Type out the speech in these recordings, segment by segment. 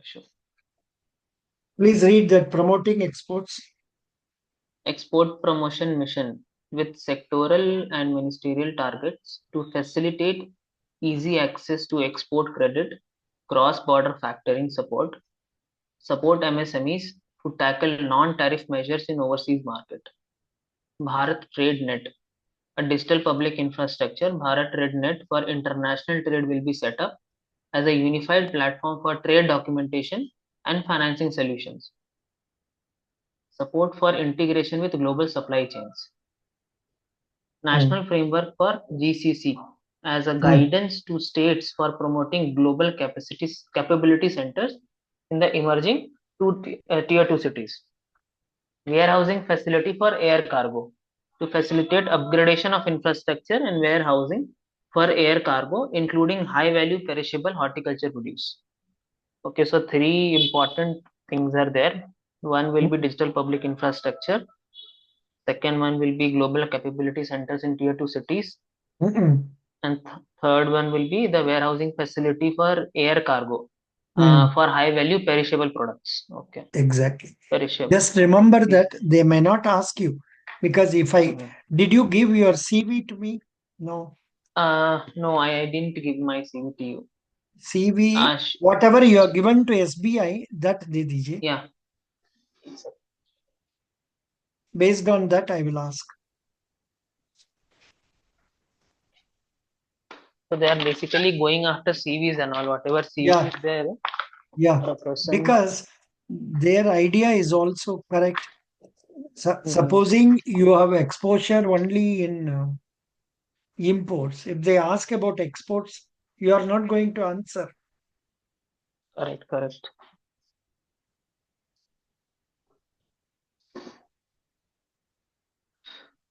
Sure. Please read that promoting exports. Export promotion mission with sectoral and ministerial targets to facilitate easy access to export credit, cross-border factoring support MSMEs to tackle non-tariff measures in overseas market. Bharat Trade Net, a digital public infrastructure, Bharat Trade Net for international trade will be set up as a unified platform for trade documentation and financing solutions. Support for integration with global supply chains. National Framework for GCC as a guidance to states for promoting global capability centers in the emerging tier 2 cities. Warehousing facility for air cargo to facilitate upgradation of infrastructure and warehousing for air cargo, including high value perishable horticulture produce. Okay, so three important things are there. One will be digital public infrastructure. Second one will be global capability centers in tier 2 cities. And third one will be the warehousing facility for air cargo for high value perishable products. Okay. Exactly. Perishable. Just remember that they may not ask you, because if did you give your CV to me? No. No, I didn't give my CV to you. CV, whatever you are given to SBI, that de dijiye. Yeah. Based on that, I will ask. So they are basically going after CVs and all, whatever CV is there. Yeah, because their idea is also correct. Supposing you have exposure only in imports, if they ask about exports, you are not going to answer. Correct.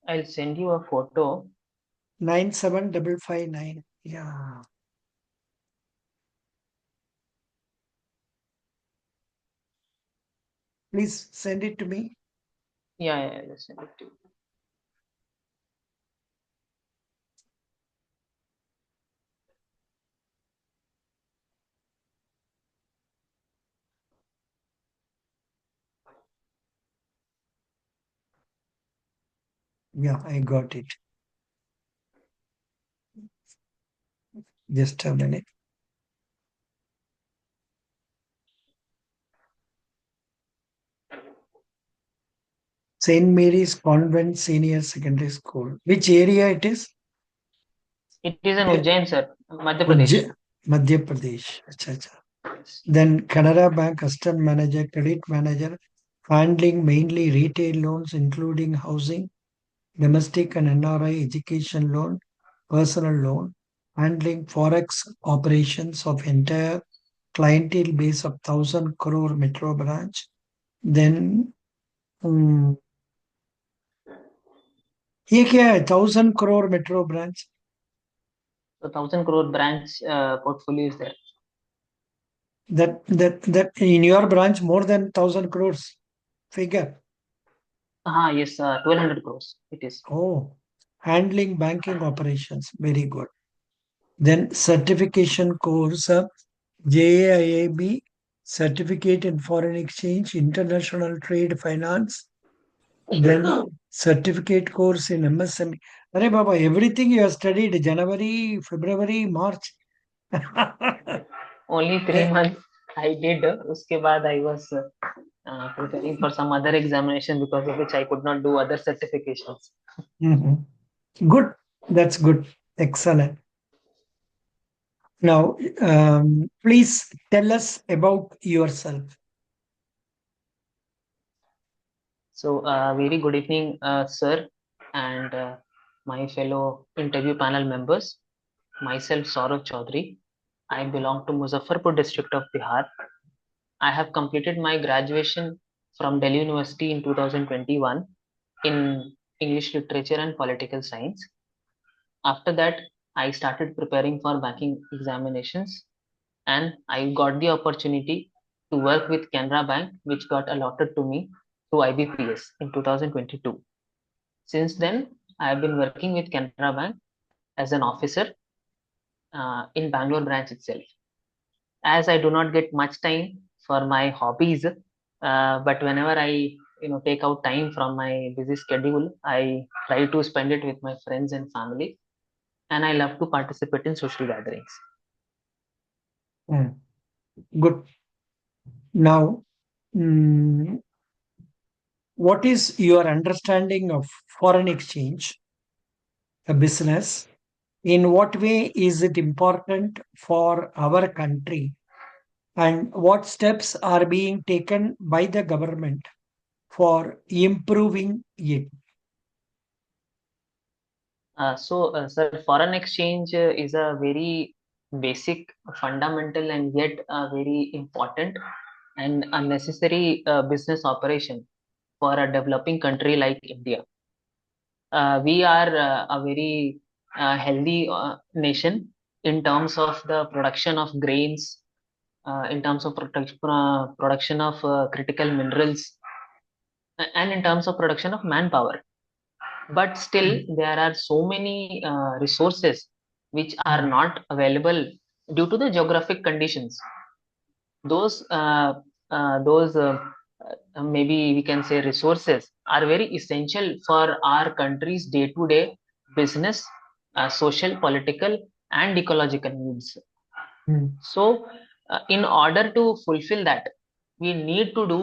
I'll send you a photo. 97559. Yeah. Please send it to me. Yeah, I'll send it to you. Yeah, I got it. Just a minute. St. Mary's Convent Senior Secondary School. Which area it is? It is in Ujjain, sir. Madhya Pradesh. Madhya Pradesh. Achha, achha. Then Canara Bank Custom Manager, Credit Manager, handling mainly retail loans, including housing, domestic and NRI education loan, personal loan, handling forex operations of entire clientele base of 1,000 crore metro branch. Then ये क्या है 1,000 crore metro branch? The 1,000 crore branch portfolio is there. That in your branch more than 1,000 crores figure. Yes, 1,200 crores it is. Oh, handling banking operations, very good. Then certification course, JAIAB, certificate in foreign exchange, international trade finance. Then certificate course in MSME. Arey Baba, everything you have studied January, February, March. Only 3 months I did. Uske baad I was preparing for some other examination, because of which I could not do other certifications. Good. That's good. Excellent. Now, please tell us about yourself. So, very good evening, sir, and my fellow interview panel members. Myself, Saurav Chaudhary. I belong to Muzaffarpur district of Bihar. I have completed my graduation from Delhi University in 2021 in English Literature and Political Science. After that, I started preparing for banking examinations, and I got the opportunity to work with Canara Bank, which got allotted to me through IBPS in 2022. Since then, I have been working with Canara Bank as an officer in Bangalore branch itself. As I do not get much time for my hobbies. But whenever I take out time from my busy schedule, I try to spend it with my friends and family, and I love to participate in social gatherings. Hmm. Good. Now, mm, what is your understanding of foreign exchange, a business? In what way is it important for our country? And what steps are being taken by the government for improving it? Sir, foreign exchange is a very basic, fundamental, and yet very important and a necessary business operation for a developing country like India. We are a very healthy nation in terms of the production of grains, in terms of production of critical minerals, and in terms of production of manpower. But still, there are so many resources which are Mm, not available due to the geographic conditions. Those maybe we can say resources are very essential for our country's day-to-day business, social, political, and ecological needs. mm, So, in order to fulfill that, we need to do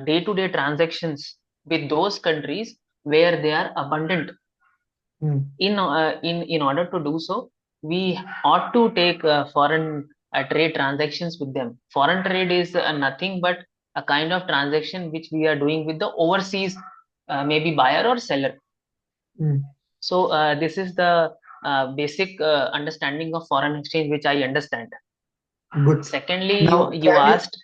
day-to-day transactions with those countries where they are abundant. mm, In order to do so, we ought to take foreign trade transactions with them. Foreign trade is nothing but a kind of transaction which we are doing with the overseas, maybe buyer or seller. mm. So this is the basic understanding of foreign exchange which I understand. Good. Secondly, Now, you can you, asked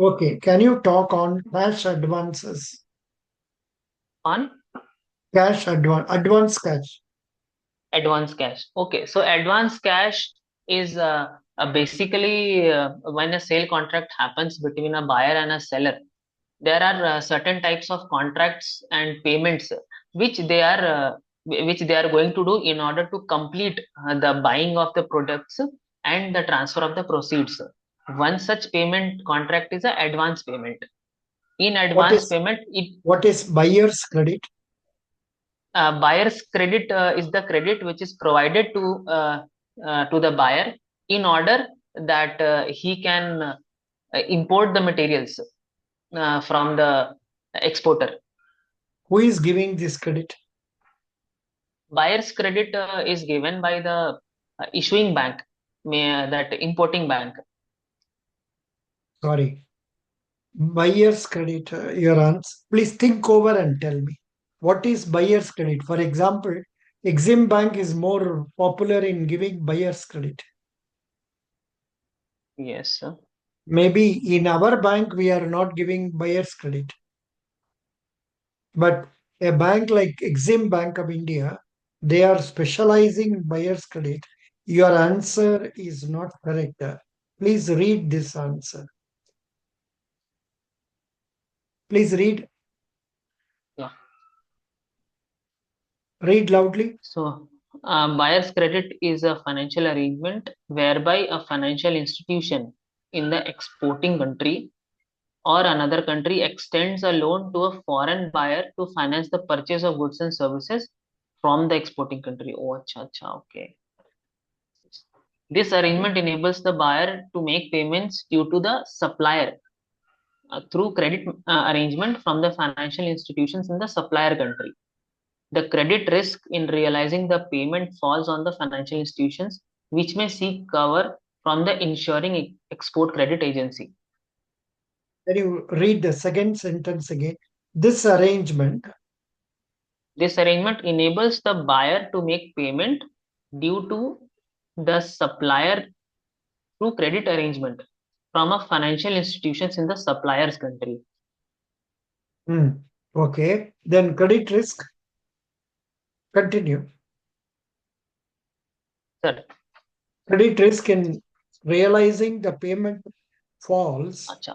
okay, can you talk on cash advances? on Advance cash. advance cash. Okay, so advance cash is basically when a sale contract happens between a buyer and a seller. There are certain types of contracts and payments which they are going to do in order to complete the buying of the products and the transfer of the proceeds. One such payment contract is a advance payment. In What advance is payment, it what is buyer's credit? buyer's credit is the credit which is provided to the buyer in order that he can import the materials from the exporter. Who is giving this credit? Buyer's credit is given by the issuing bank, that importing bank. Sorry. Buyer's credit, your answer. Please think over and tell me. What is buyer's credit? For example, Exim Bank is more popular in giving buyer's credit. Yes, sir. Maybe in our bank, we are not giving buyer's credit. But a bank like Exim Bank of India, they are specializing in buyer's credit. Your answer is not correct. Please read this answer. Please read. Yeah. Read loudly. So, buyer's credit is a financial arrangement whereby a financial institution in the exporting country or another country extends a loan to a foreign buyer to finance the purchase of goods and services from the exporting country. Oh, acha, acha, okay. This arrangement enables the buyer to make payments due to the supplier through credit arrangement from the financial institutions in the supplier country. The credit risk in realizing the payment falls on the financial institutions, which may seek cover from the insuring export credit agency. Can you read the second sentence again? This arrangement, This arrangement enables the buyer to make payment due to the supplier through credit arrangement from a financial institutions in the supplier's country. hmm, okay. Then credit risk, continue. Sir, Credit risk in realizing the payment falls acha.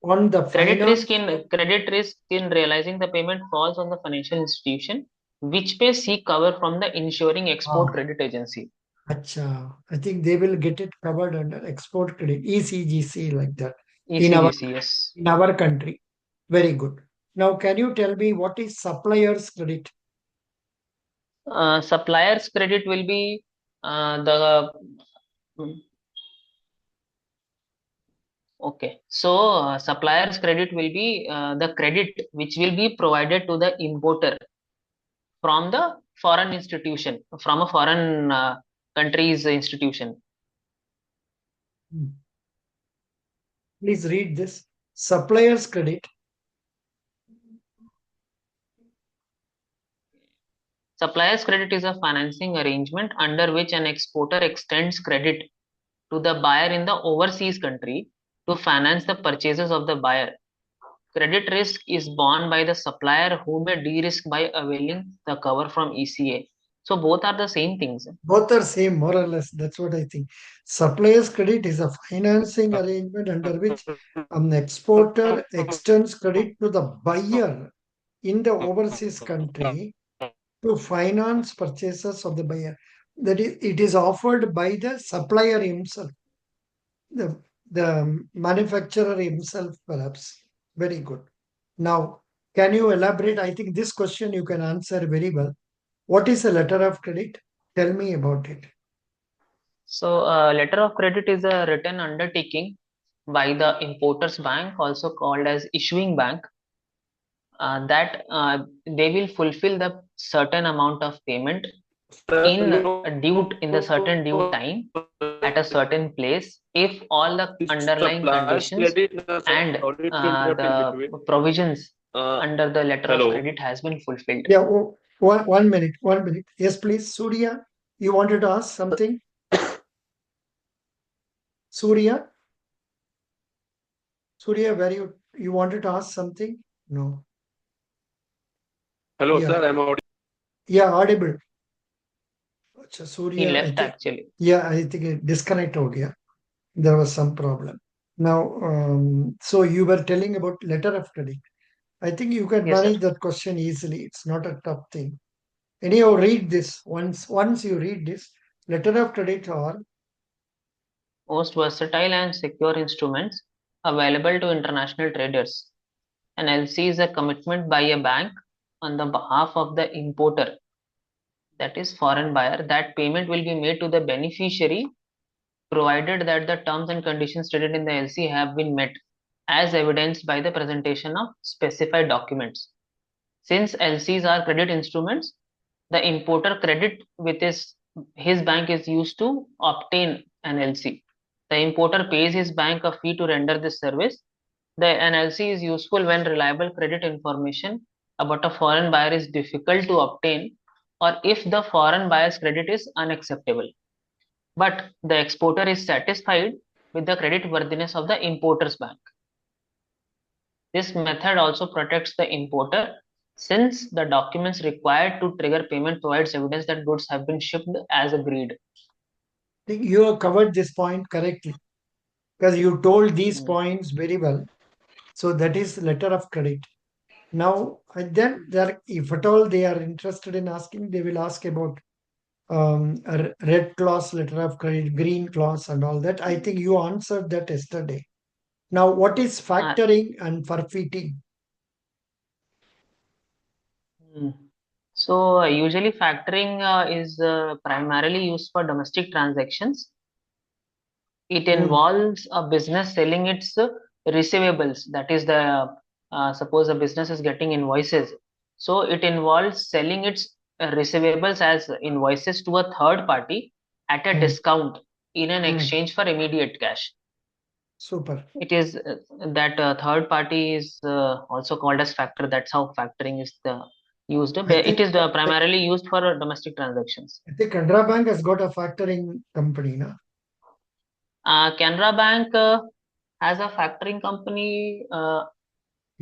on the finance. Credit risk in realizing the payment falls on the financial institution, which may seek cover from the insuring export Ah, credit agency. acha. I think they will get it covered under export credit, ECGC, like that. in our ECBC, yes. in our country. Very good. Now, can you tell me what is supplier's credit? Supplier's credit will be the okay. So supplier's credit will be the credit which will be provided to the importer from the foreign institution, from a foreign country's institution. Hmm. Please read this. Supplier's credit. Supplier's credit is a financing arrangement under which an exporter extends credit to the buyer in the overseas country to finance the purchases of the buyer. Credit risk is borne by the supplier who may de-risk by availing the cover from ECA. So both are the same things. Both are same, more or less. That's what I think. Supplier's credit is a financing arrangement under which an exporter extends credit to the buyer in the overseas country to finance purchases of the buyer. That is, it is offered by the supplier himself, the, the manufacturer himself, perhaps. Very good. Now, can you elaborate? I think this question you can answer very well. What is a letter of credit? Tell me about it. So letter of credit is a written undertaking by the importer's bank, also called as issuing bank, that they will fulfill the certain amount of payment in the certain due time at a certain place if all the underlying conditions and the provisions under the letter of credit has been fulfilled. Yeah, oh, 1 minute, 1 minute. Yes, please. Surya, you wanted to ask something? Surya? Surya, where you wanted to ask something? No. Hello, Yeah. sir. I'm audible. Yeah, audible. Acha, He Surya, I left think. actually. Yeah, I think it disconnect हो गया. There was some problem. Now, so you were telling about letter of credit. I think you can Yes, sir. manage that question easily. It's not a tough thing. Anyhow, read this. Once you read this, letter of credit or Most versatile and secure instruments available to international traders. An LC is a commitment by a bank on the behalf of the importer, that is foreign buyer, that payment will be made to the beneficiary provided that the terms and conditions stated in the LC have been met, as evidenced by the presentation of specified documents. Since LCs are credit instruments, the importer credit with his bank is used to obtain an LC. The importer pays his bank a fee to render this service. An LC is useful when reliable credit information about a foreign buyer is difficult to obtain or if the foreign buyer's credit is unacceptable. But the exporter is satisfied with the credit worthiness of the importer's bank. This method also protects the importer since the documents required to trigger payment provides evidence that goods have been shipped as agreed. think you have covered this point correctly because you told these Mm. points very well. So that is letter of credit. Now, and then there, if at all they are interested in asking, they will ask about a red clause letter of credit, green clause, and all that. I think you answered that yesterday. Now, what is Uh, factoring and forfeiting? mm. So usually factoring is primarily used for domestic transactions. It Hmm. involves a business selling its receivables. That is the suppose a business is getting invoices. So it involves selling its receivables as invoices to a third party at a Hmm. discount in an Hmm. exchange for immediate cash. Super. It is that third party is also called as factor. That's how factoring is used. I It think is primarily used for domestic transactions. I think Canara Bank has got a factoring company, na? Canara Bank has a factoring company.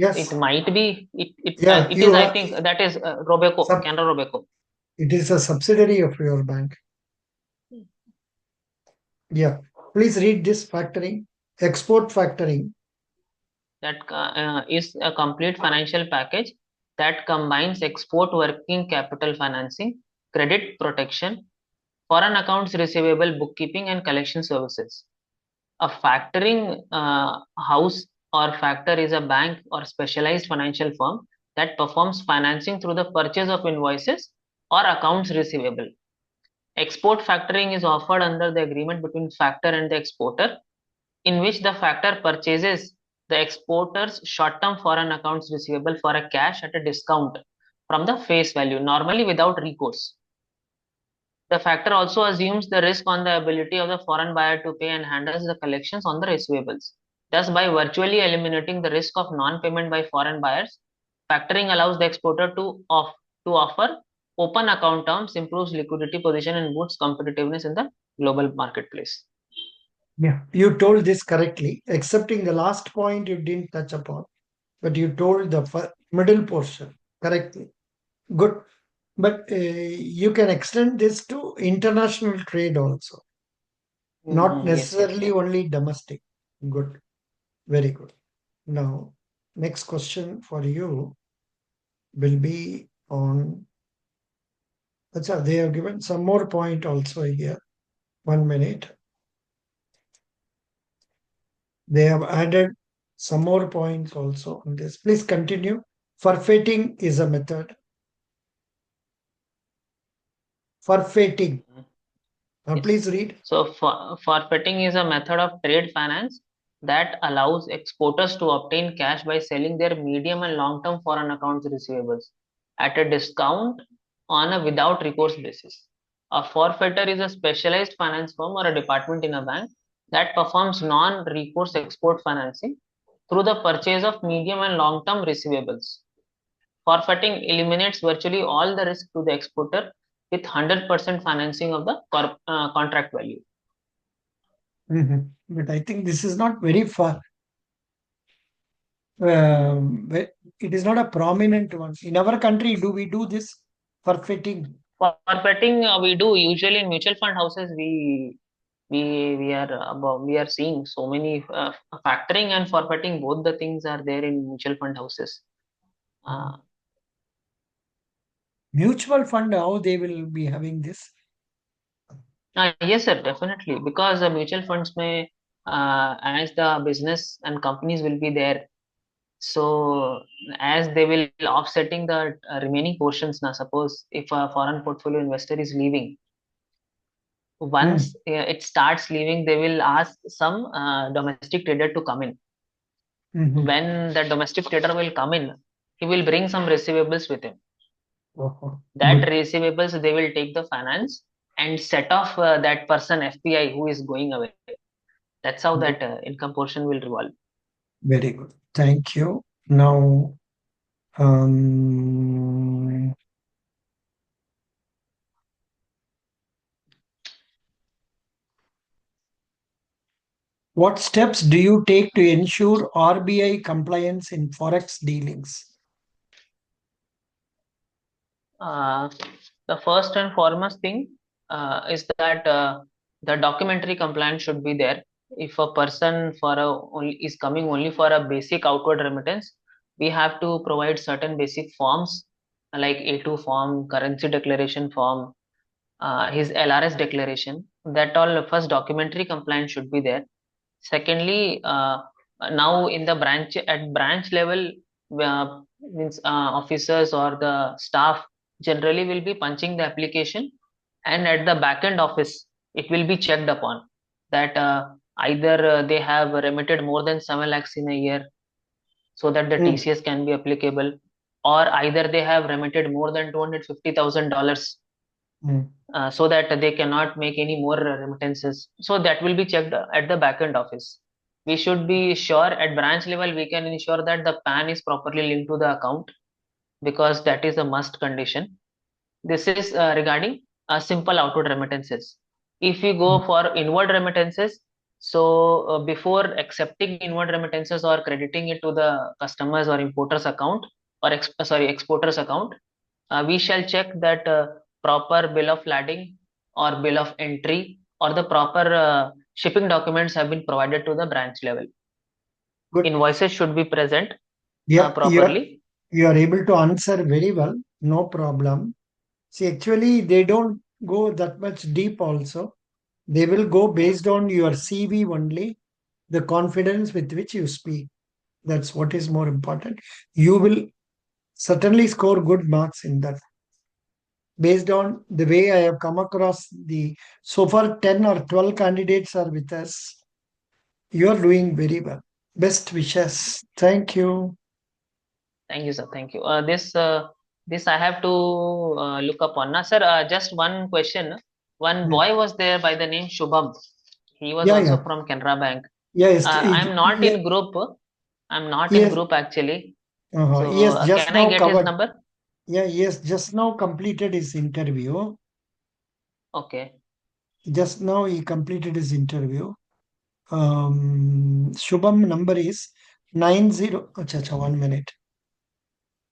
It Yes. might be. Yeah, It is. you I are. think that is Robeco, Sub, Canara Robeco. it is a subsidiary of your bank. Yeah. Please read this factoring. Export factoring. That is a complete financial package that combines export working capital financing, credit protection, foreign accounts receivable bookkeeping, and collection services. A factoring house or factor is a bank or specialized financial firm that performs financing through the purchase of invoices or accounts receivable. Export factoring is offered under the agreement between factor and the exporter, in which the factor purchases the exporter's short-term foreign accounts receivable for a cash at a discount from the face value, normally without recourse. The factor also assumes the risk on the ability of the foreign buyer to pay and handles the collections on the receivables. Thus, by virtually eliminating the risk of non-payment by foreign buyers, factoring allows the exporter to offer open account terms, improves liquidity position, and boosts competitiveness in the global marketplace. Yeah, you told this correctly, excepting the last point you didn't touch upon, but you told the middle portion correctly. Good. But you can extend this to international trade also, not Yes, yes, necessarily yes. only domestic. Good. Very good. Now, next question for you will be on. Achha, they have given some more point also here. 1 minute. They have added some more points also on this. Please continue. Forfeiting is a method. Forfeiting. Yes. Please read. So forfeiting is a method of trade finance that allows exporters to obtain cash by selling their medium and long-term foreign accounts receivables at a discount on a without recourse basis. A forfeiter is a specialized finance firm or a department in a bank that performs non-recourse export financing through the purchase of medium and long-term receivables. Forfeiting eliminates virtually all the risk to the exporter with 100% financing of the contract value. But I think this is not very far. Mm. It is not a prominent one. In our country, do we do this forfeiting? Forfeiting we do usually in mutual fund houses. We are seeing so many factoring and forfeiting. Both the things are there in mutual fund houses. Uh, Mutual fund, how they will be having this? yes, sir, definitely. Because mutual funds may, as the business and companies will be there, so as they will offsetting the remaining portions. Now, suppose if a foreign portfolio investor is leaving, Mm, once it starts leaving, they will ask some domestic trader to come in. mhm. When the domestic trader will come in, he will bring some receivables with him. Oh, That good. receivables they will take the finance and set off that person FPI who is going away. That's how that Good. income portion will revolve. Very good. Thank you. Now, um, what steps do you take to ensure RBI compliance in forex dealings? Uh, the first and foremost thing is that the documentary compliance should be there. If a person is coming only for a basic outward remittance, we have to provide certain basic forms like A2 form, currency declaration form, his LRS declaration. That all first documentary compliance should be there. Secondly, now in the branch level, means officers or the staff generally will be punching the application, and at the backend office, it will be checked upon that either they have remitted more than 7 lakhs in a year, so that the Mm, TCS can be applicable, or either they have remitted more than $250,000 mm, so that they cannot make any more remittances. So that will be checked at the backend office. We should be sure at branch level we can ensure that the PAN is properly linked to the account, because that is a must condition. This is regarding simple outward remittances. If we mm, go for inward remittances, so before accepting inward remittances or crediting it to the customers or importers account or exporters account, we shall check that proper bill of lading or bill of entry or the proper shipping documents have been provided to the branch level. good. Invoices should be present Yeah, properly. you are able to answer very well. No problem. See, actually, they don't go that much deep also. They will go based on your CV only. the confidence with which you speak. That's what is more important. You will certainly score good marks in that. Based on the way I have come across the so far 10 or 12 candidates are with us. You are doing very well. Best wishes. Thank you. Thank you, sir. Thank you. This I have to look upon. Now, sir, just one question. One Hmm. boy was there by the name Shubham. He was Yeah, also yeah. from Canara Bank. Yes, I'm not yes, in group. I'm not in yes, group actually. yes, So, just can I now get his covered. number? Yeah, yes, just now completed his interview. Okay. Just now he completed his interview. Shubham number is 90. Acha, acha, 1 minute.